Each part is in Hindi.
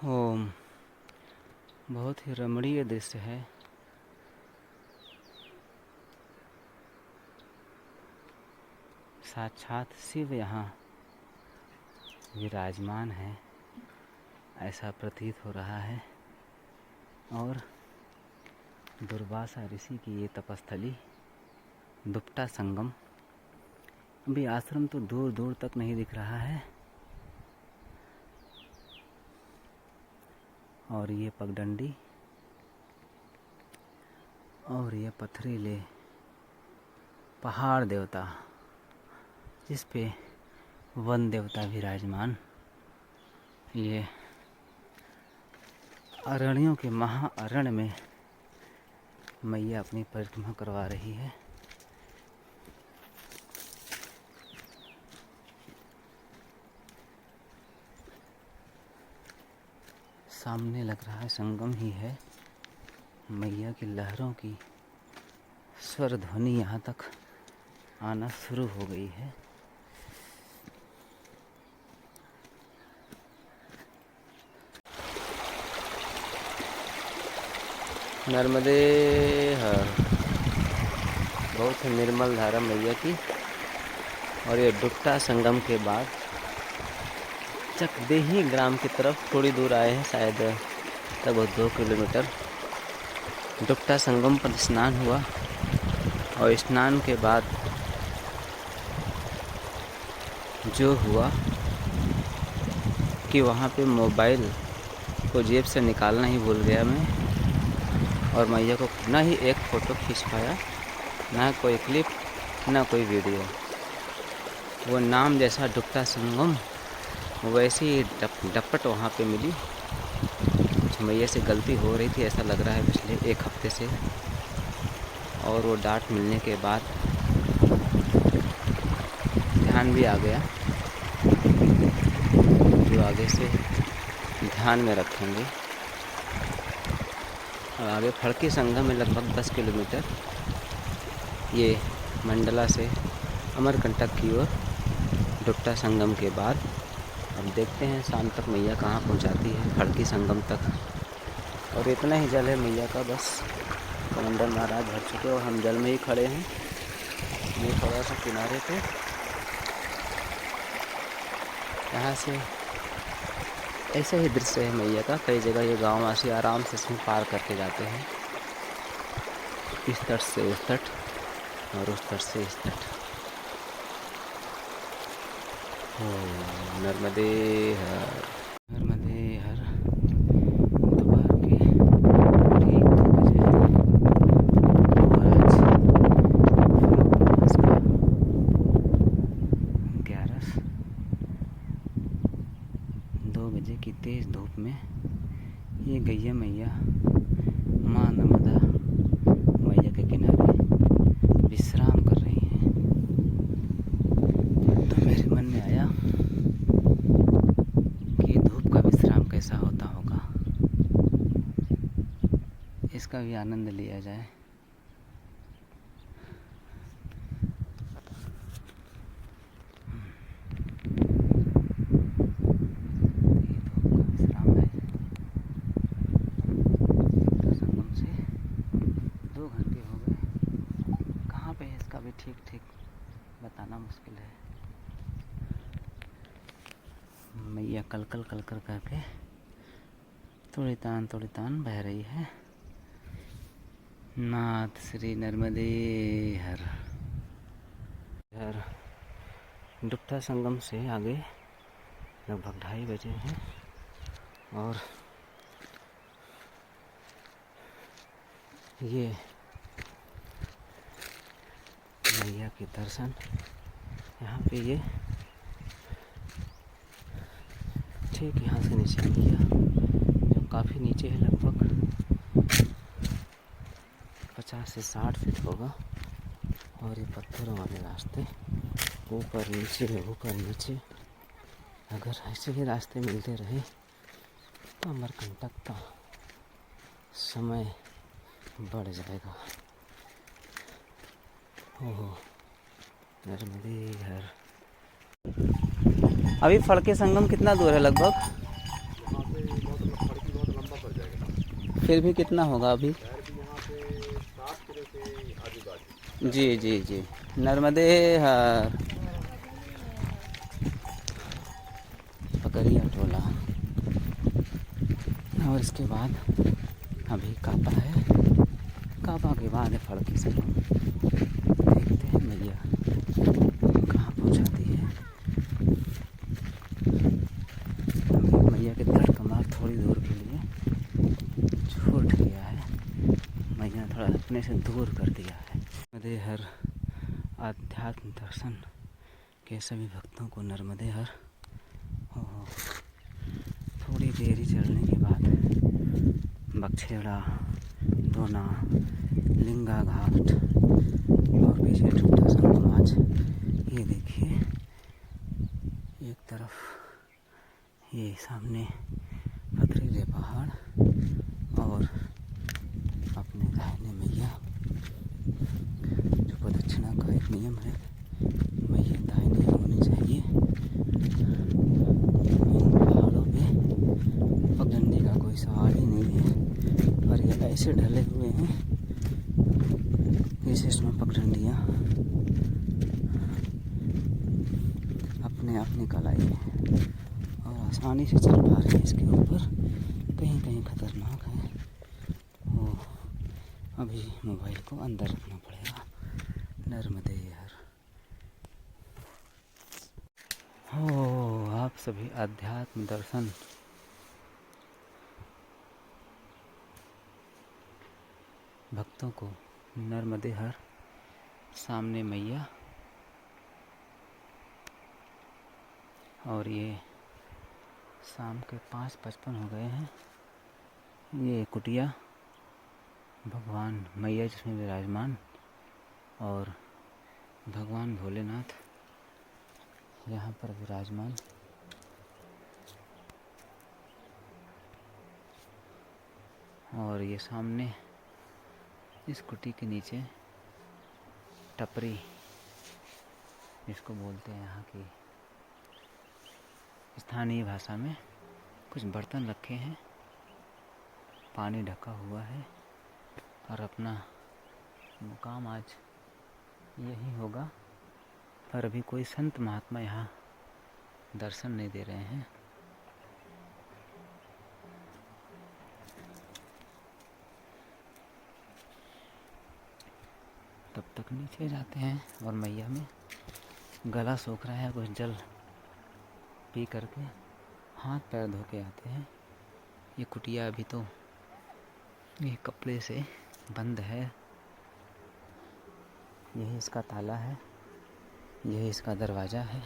ओम। बहुत ही रमणीय दृश्य है। साक्षात शिव यहाँ विराजमान है, ऐसा प्रतीत हो रहा है। और दुर्वासा ऋषि की ये तपस्थली दुपटा संगम। अभी आश्रम तो दूर दूर तक नहीं दिख रहा है। और ये पगडंडी और ये पथरीले पहाड़ देवता, जिस पे वन देवता विराजमान। ये अरण्यों के महाअरण्य में मैया अपनी परिक्रमा करवा रही है। सामने लग रहा है संगम ही है। मैया की लहरों की स्वर ध्वनि यहाँ तक आना शुरू हो गई है। नर्मदे हर। बहुत ही निर्मल धारा मैया की। और ये डुप्टा संगम के बाद चकदेही ग्राम की तरफ थोड़ी दूर आए हैं, शायद लगभग 2 किलोमीटर। डुप्टा संगम पर स्नान हुआ और स्नान के बाद जो हुआ कि वहाँ पे मोबाइल को जेब से निकालना ही भूल गया मैं। और मैया को ना ही एक फ़ोटो खींच पाया, ना कोई क्लिप, ना कोई वीडियो। वो नाम जैसा डुप्टा संगम वैसी ही डपट वहाँ पे मिली। कुछ मैया से गलती हो रही थी ऐसा लग रहा है पिछले 1 हफ्ते से। और वो डांट मिलने के बाद ध्यान भी आ गया, जो आगे से ध्यान में रखेंगे। और आगे फड़की संगम में लगभग 10 किलोमीटर ये मंडला से अमरकंटक की ओर डुप्टा संगम के बाद। अब देखते हैं शाम तक मैया कहाँ पहुँचाती है, फड़की संगम तक। और इतना ही जल है मैया का, बस कमंडल महाराज भर चुके और हम जल में ही खड़े हैं। ये थोड़ा सा किनारे पे यहाँ से ऐसा ही दृश्य है मैया का। कई जगह ये गाँववासी आराम से इसमें पार करके जाते हैं, इस तट से उस तट और उस तट से इस तट। नर्मदे हर, नर्मदे हर। दोपहर के ठीक 2 बजे और आज का 11 2 बजे की तेज़ धूप में ये गैया मैया माँ नर्मदा मैया के किनारे विश्राम कर रही हैं। तो मेरे मन में आया कि धूप का विश्राम कैसा होता होगा, इसका भी आनंद लिया जाए। ठीक ठीक बताना मुश्किल है। मैया कल कल कल कर करके थोड़ी तान बह रही है। नाथ श्री नर्मदे हर। हर डुप्टा संगम से आगे लगभग 2:30 बजे हैं। और ये मैया के दर्शन यहाँ पे ये ठीक यहाँ से नीचे किया, जो काफ़ी नीचे है, लगभग 50 से 60 फीट होगा। और ये पत्थरों वाले रास्ते ऊपर नीचे। अगर ऐसे ही रास्ते मिलते रहे तो अमरकंटक का समय बढ़ जाएगा। ओहो नर्मदे हर। अभी फड़के संगम कितना दूर है लगभग? फिर भी कितना होगा अभी? खैर भी यहाँ पे 60 किलो से आजू बाजू। जी जी जी। नर्मदे हर पकड़िया टोला। और इसके बाद अभी कापा है, कापा के बाद है फड़की से। देखते हैं मैया कहाँ पहुँचाती है। अभी मैया के दर कमार थोड़ी दूर के लिए छूट गया है, मैया थोड़ा अपने से दूर कर दिया है। नर्मदे हर आध्यात्म दर्शन के सभी भक्तों को नर्मदे हर। हो थोड़ी देरी चलने के बाद बक्छेड़ा, दोना, लिंगा घाट और पीछे छोटा सा समाज। ये देखिए एक तरफ ये सामने पथरीले पहाड़ और अपने दाहिने मैया। जो प्रदक्षिणा का एक नियम है, मैया दाहिने होनी चाहिए। इन पहाड़ों पे पगडंडी का कोई सवाल ही नहीं है, पर ये ऐसे ढले हुए हैं जैसे इसमें पगडंडियाँ अपने आप निकल आई है और आसानी से चल पा रहे हैं इसके ऊपर। कहीं कहीं खतरनाक है, वो अभी मोबाइल को अंदर रखना पड़ेगा। नर्मदे हर। हो आप सभी अध्यात्म दर्शन भक्तों को नर्मदे हर। सामने मैया और ये शाम के 5:55 हो गए हैं। ये कुटिया भगवान मैया जिसमें विराजमान और भगवान भोलेनाथ यहाँ पर विराजमान। और ये सामने इस कुटी के नीचे टपरी जिसको बोलते हैं यहाँ की स्थानीय भाषा में, कुछ बर्तन रखे हैं, पानी ढका हुआ है और अपना मुकाम आज यही होगा। पर अभी कोई संत महात्मा यहाँ दर्शन नहीं दे रहे हैं। तब तक नीचे जाते हैं और मैया में गला सूख रहा है, कुछ जल पी करके हाथ पैर धो के आते हैं। ये कुटिया अभी तो ये कपड़े से बंद है, यही इसका ताला है, यही इसका दरवाज़ा है।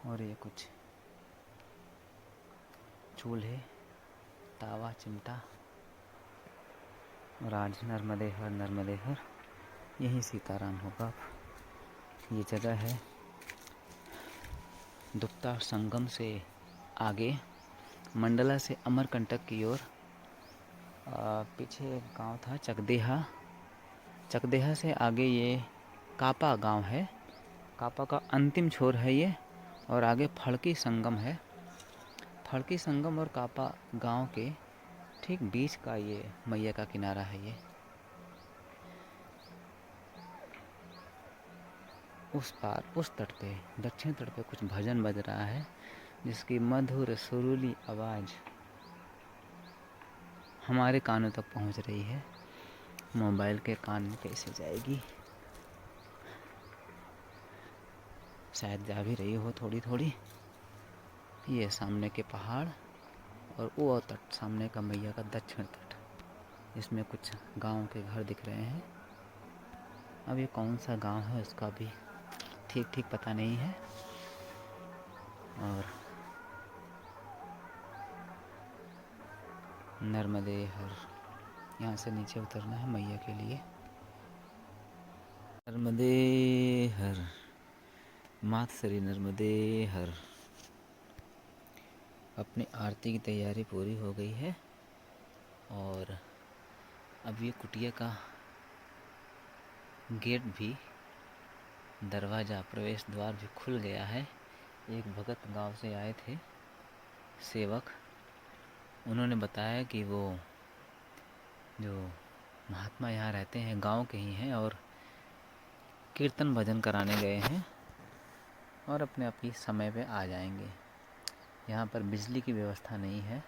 और ये कुछ चूल्हे, तावा, चिमटा। और आज नर्मदे हर यही सीताराम होगा। ये जगह है दुप्ता संगम से आगे मंडला से अमरकंटक की ओर। पीछे एक गांव था चकदेहा, चकदेहा से आगे ये कापा गांव है, कापा का अंतिम छोर है ये। और आगे फड़की संगम है, फड़की संगम और कापा गांव के ठीक बीच का ये मैया का किनारा है। ये उस पार उस तट पे दक्षिण तट पे कुछ भजन बज रहा है जिसकी मधुर सुरीली आवाज़ हमारे कानों तक पहुंच रही है। मोबाइल के कान में कैसे जाएगी, शायद जा भी रही हो थोड़ी थोड़ी। ये सामने के पहाड़ और वो तट, सामने का मैया का दक्षिण तट, इसमें कुछ गांव के घर दिख रहे हैं। अब ये कौन सा गांव है उसका भी ठीक पता नहीं है। और नर्मदे हर, यहाँ से नीचे उतरना है मैया के लिए। नर्मदे हर, मात श्री नर्मदे हर। अपनी आरती की तैयारी पूरी हो गई है और अब ये कुटिया का गेट भी, दरवाज़ा, प्रवेश द्वार भी खुल गया है। एक भगत गांव से आए थे, सेवक, उन्होंने बताया कि वो जो महात्मा यहाँ रहते हैं गांव के ही हैं और कीर्तन भजन कराने गए हैं और अपने अपने समय पे आ जाएंगे। यहाँ पर बिजली की व्यवस्था नहीं है।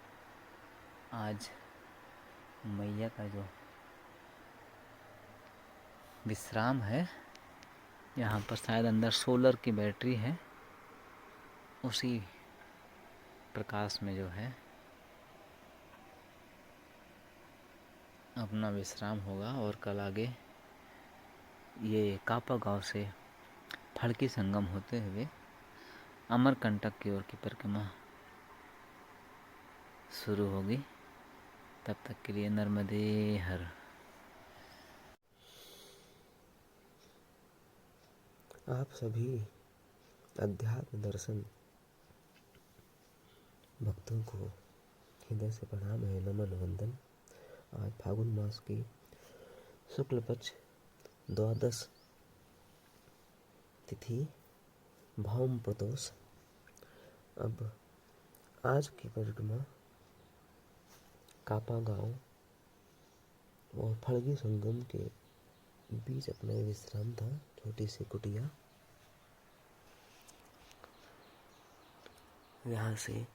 आज मैया का जो विश्राम है, यहाँ पर शायद अंदर सोलर की बैटरी है, उसी प्रकाश में जो है अपना विश्राम होगा। और कल आगे ये कापा गांव से फड़की संगम होते हुए अमरकंटक की ओर की परिक्रमा शुरू होगी। तब तक के लिए नर्मदे हर। आप सभी अध्यात्म दर्शन भक्तों को हृदय से प्रणाम है, नमन वंदन। आज फागुन मास की शुक्ल पक्ष द्वादश तिथि भौम प्रदोष। अब आज की परिक्रमा कापा गांव और फड़गी संगम के बीच अपना विश्राम था, छोटी सी कुटिया। यहाँ से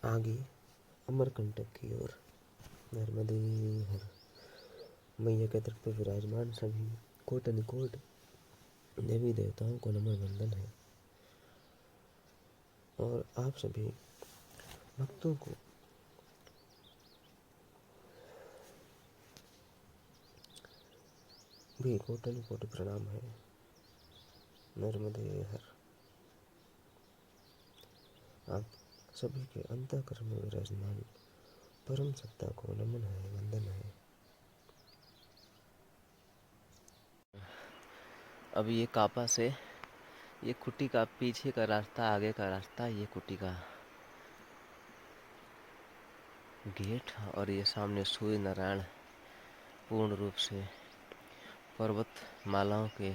आगे अमरकंटक की ओर नर्मदे हर। मैया के तट पर विराजमान सभी कोटि देवी देवताओं को नमन वंदन है और आप सभी भक्तों को भी कोटि प्रणाम है, नर्मदे हर। आप सभी के अंतःकरण में विराजमान परम सत्ता को नमन है, वंदन है। अब ये कापा से ये कुटी का पीछे का रास्ता, आगे का रास्ता, ये कुटी का गेट और ये सामने सूर्य नारायण पूर्ण रूप से पर्वत मालाओं के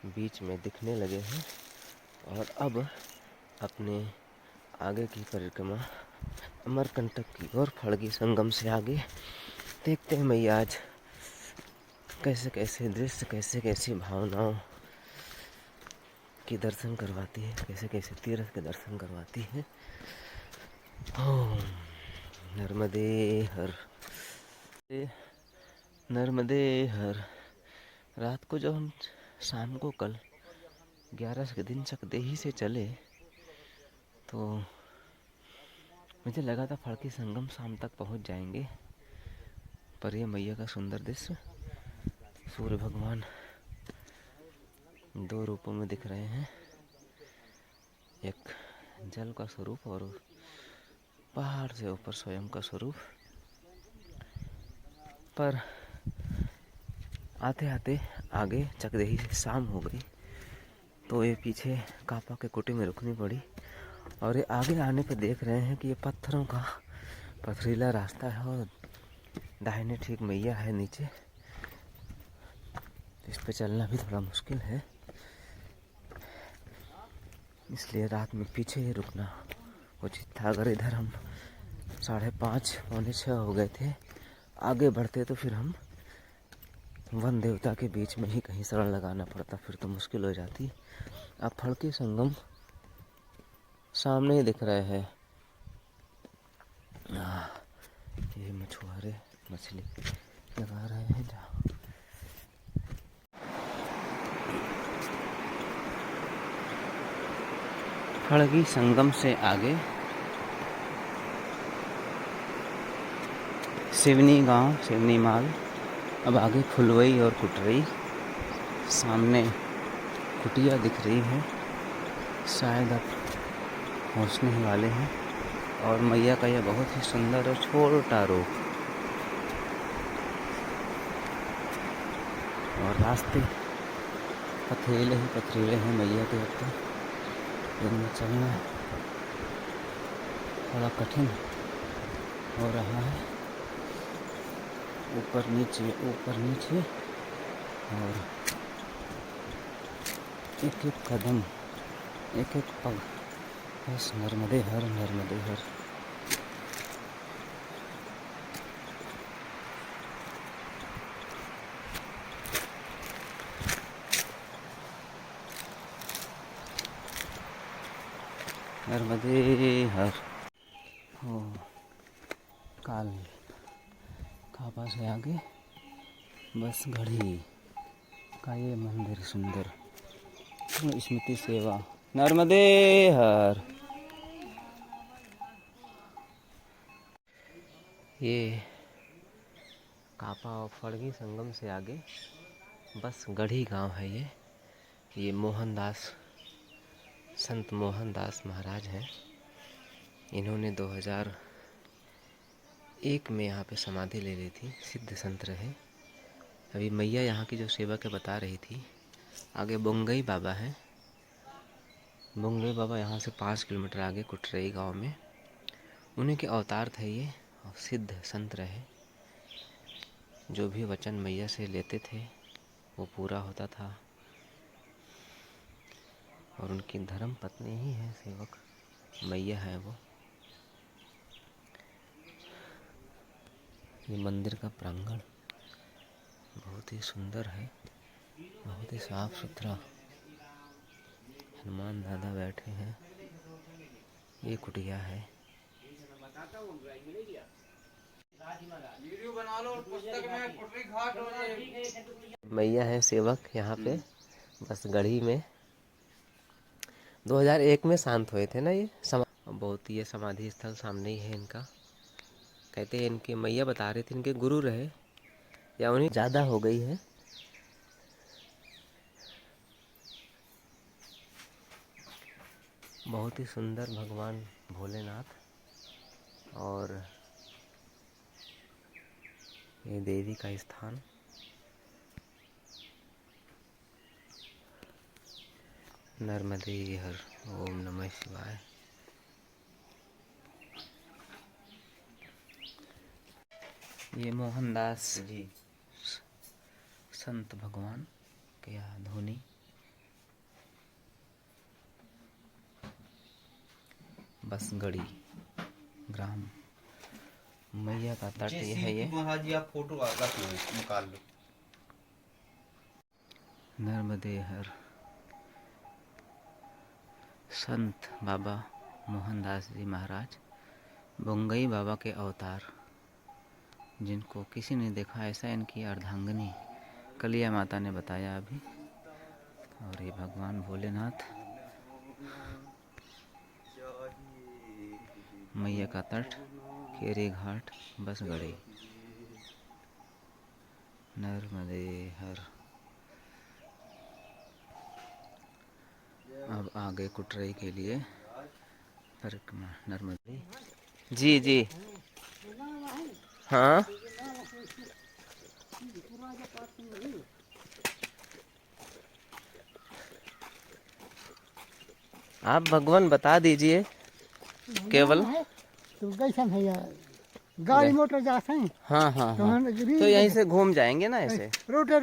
बीच में दिखने लगे हैं। और अब अपने आगे की परिक्रमा अमरकंटक की ओर फड़गी संगम से आगे देखते हैं मैया आज कैसे कैसे दृश्य, कैसे कैसी भावनाओं की दर्शन करवाती है, कैसे कैसे तीर्थ के दर्शन करवाती है। ओम नर्मदे हर, नर्मदे हर। रात को जब हम शाम को कल 11 के दिन चकदेही से चले तो मुझे लगा था फड़की संगम शाम तक पहुंच जाएंगे, पर ये मैया का सुंदर दृश्य, सूर्य भगवान 2 रूपों में दिख रहे हैं, एक जल का स्वरूप और पहाड़ से ऊपर स्वयं का स्वरूप। पर आते आते आगे चकदेही से शाम हो गई तो ये पीछे कापा के कुटी में रुकनी पड़ी। और ये आगे आने पे देख रहे हैं कि ये पत्थरों का पथरीला रास्ता है और दाहिने ठीक मैया है नीचे। इस पे चलना भी थोड़ा मुश्किल है, इसलिए रात में पीछे ही रुकना उचित था। अगर इधर हम 5:30 पौने 6 हो गए थे, आगे बढ़ते तो फिर हम वन देवता के बीच में ही कहीं शरण लगाना पड़ता, फिर तो मुश्किल हो जाती। अब फड़की संगम सामने ही दिख रहे हैं। ये मछुआरे मछली लगा रहे हैं जहाँ फड़गी संगम से आगे सिवनी गांव, सिवनी माल। अब आगे फुलवई और कुटरई, सामने कुटिया दिख रही है, शायद अब पहुंचने ही वाले हैं। और मैया का यह बहुत ही सुंदर और छोटा रूप, और रास्ते पथरीले ही पथरीले हैं मैया के। अब तो इनमें चलना थोड़ा कठिन हो रहा है, ऊपर नीचे और एक कदम, एक पग, बस नर्मदे हर, नर्मदे हर। नर्मदे हर। ओ काल काबा से आगे बस गढ़ी का ये मंदिर सुंदर स्मृति सेवा। नर्मदे हर। ये कापा और फड़गी संगम से आगे बस गढ़ी गांव है। ये मोहनदास, संत मोहनदास महाराज हैं। इन्होंने 2001 में यहाँ पे समाधि ले ली थी। सिद्ध संत रहे। अभी मैया यहाँ की जो सेवक है बता रही थी, आगे बोंगई बाबा हैं। बोंगई बाबा यहाँ से 5 किलोमीटर आगे कुटरई गांव में, उन्हीं के अवतार थे ये और सिद्ध संत रहे। जो भी वचन मैया से लेते थे वो पूरा होता था। और उनकी धर्म पत्नी ही है सेवक, मैया है वो। ये मंदिर का प्रांगण बहुत ही सुंदर है, बहुत ही साफ सुथरा। हनुमान दादा बैठे हैं। ये कुटिया है। मैया है सेवक यहाँ पे बस गढ़ी में। 2001 में शांत हुए थे ना ये बहुत ये समाधि स्थल सामने ही है इनका। कहते हैं इनके मैया बता रहे थे इनके गुरु रहे या उन्हें ज़्यादा हो गई है। बहुत ही सुंदर भगवान भोलेनाथ और ये देवी का स्थान। नर्मदे हर। ओम नमः शिवाय। ये मोहनदास जी संत भगवान के धोनी। बस गढ़ी ग्राम मैया का तट ये है। ये महाराज जी आप फोटो निकाल लो। नर्मदे हर। संत बाबा मोहनदास जी महाराज बोंगई बाबा के अवतार, जिनको किसी ने देखा ऐसा इनकी अर्धांगिनी कलिया माता ने बताया अभी। और ये भगवान भोलेनाथ, मैया का तट, केरी घाट, बस गढ़ी। नर्मदे हर। अब आगे कुटरई के लिए परिक्रमा। नर्मदे जी जी हाँ। आप भगवान बता दीजिए केवल। तो कैसा है यार, गाड़ी मोटर जाते हैं। हाँ हाँ हाँ। तो यहीं से घूम जाएंगे ना ऐसे। रोटे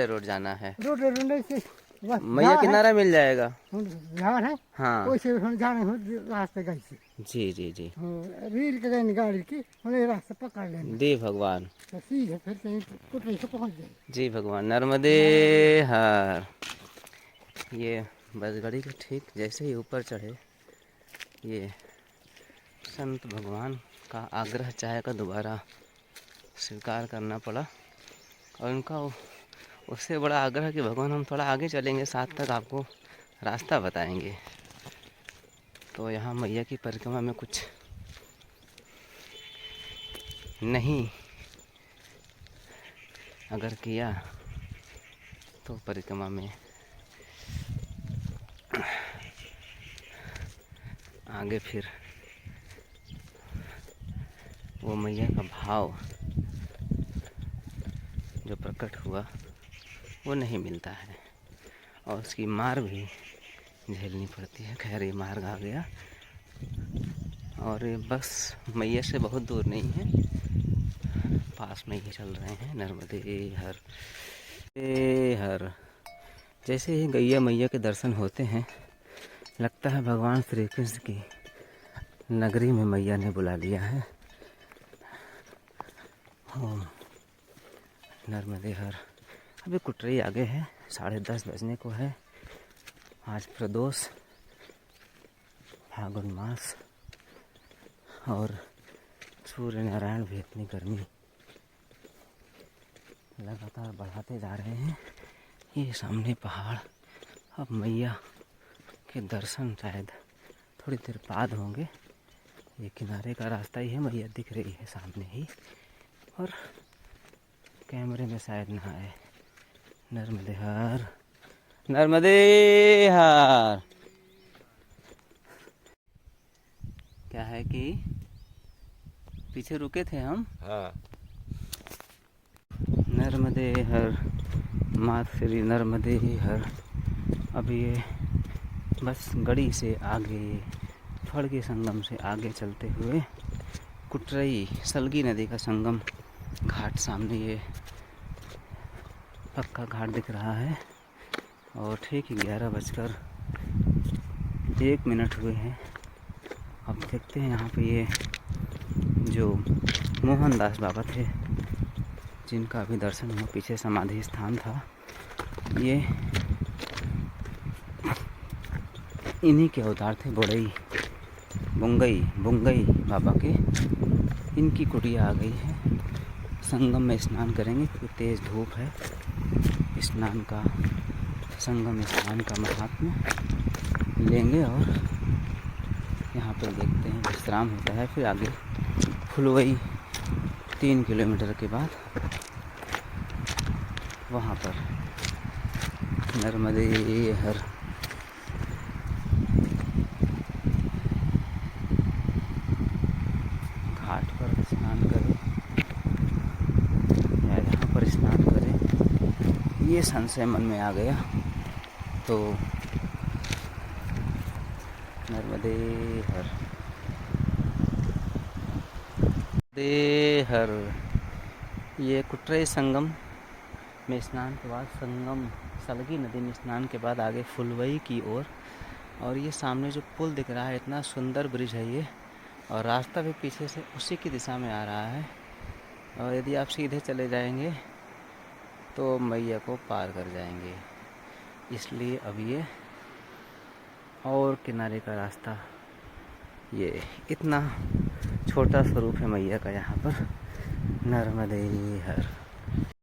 रोड जाना है। रोटे से मैया किनारा मिल जाएगा। झाड़ है हाँ वैसे जाने रास्ते गई से। जी जी जी। रील के गए गाड़ी की उन्हें रास्ता पकड़ लेना। जी भगवान। तो सीधे फिर कहीं कुटरी से पहुंच जाए। जी भगवान। नर्मदे हर। ये बसगढ़ी के ठीक जैसे ही ऊपर चढ़े, ये संत भगवान का आग्रह चाहे का दोबारा स्वीकार करना पड़ा। और उनका उससे बड़ा आग्रह कि भगवान हम थोड़ा आगे चलेंगे, साथ तक आपको रास्ता बताएंगे। तो यहाँ मैया की परिक्रमा में कुछ नहीं अगर किया तो परिक्रमा में आगे फिर वो मैया का भाव जो प्रकट हुआ वो नहीं मिलता है और उसकी मार भी झेलनी पड़ती है। खैर ये मार्ग आ गया और ये बस मैया से बहुत दूर नहीं है, पास में ही चल रहे हैं। नर्मदे हर। हर। जैसे ही गैया मैया के दर्शन होते हैं लगता है भगवान श्री कृष्ण की नगरी में मैया ने बुला लिया है। ओम नर्मदे हर। अभी कुटरई आगे है, 10:30 बजने को है। आज प्रदोष फागुन मास और सूर्य नारायण भी अपनी गर्मी लगातार बढ़ाते जा रहे हैं। ये सामने पहाड़, अब मैया के दर्शन शायद थोड़ी देर बाद होंगे। ये किनारे का रास्ता ही है, मैया दिख रही है सामने ही, और कैमरे में शायद ना आए। नर्मदे हर, नर्मदे हर। क्या है कि पीछे रुके थे हम। हाँ, नर्मदे हर, मात श्री नर्मदे हर। अब ये बस गड़ी से आगे, फड़के संगम से आगे चलते हुए कुटरई सलगी नदी का संगम घाट सामने ये पक्का घाट दिख रहा है। और ठीक 11:01 हुए हैं। अब देखते हैं यहाँ पे ये जो मोहनदास बाबा थे, जिनका अभी दर्शन हुआ, पीछे समाधि स्थान था, ये इन्हीं के अवतार थे, बुंगई बाबा के। इनकी कुटिया आ गई है। संगम में स्नान करेंगे क्योंकि तेज़ धूप है। संगम स्नान का महात्म्य लेंगे और यहाँ पर देखते हैं विश्राम होता है। फिर आगे फुलवई 3 किलोमीटर के बाद वहाँ पर नर्मदे हर। घाट पर स्नान करें या यहाँ पर स्नान करें, ये संशय मन में आ गया। तो नर्मदे हर, हर। ये कुटरई संगम में स्नान के बाद, संगम सलगी नदी में स्नान के बाद आगे फुलवई की ओर। और ये सामने जो पुल दिख रहा है, इतना सुंदर ब्रिज है ये, और रास्ता भी पीछे से उसी की दिशा में आ रहा है। और यदि आप सीधे चले जाएंगे तो मैया को पार कर जाएंगे। इसलिए अब ये और किनारे का रास्ता, ये इतना छोटा स्वरूप है मैया का यहाँ पर। नर्मदे हर।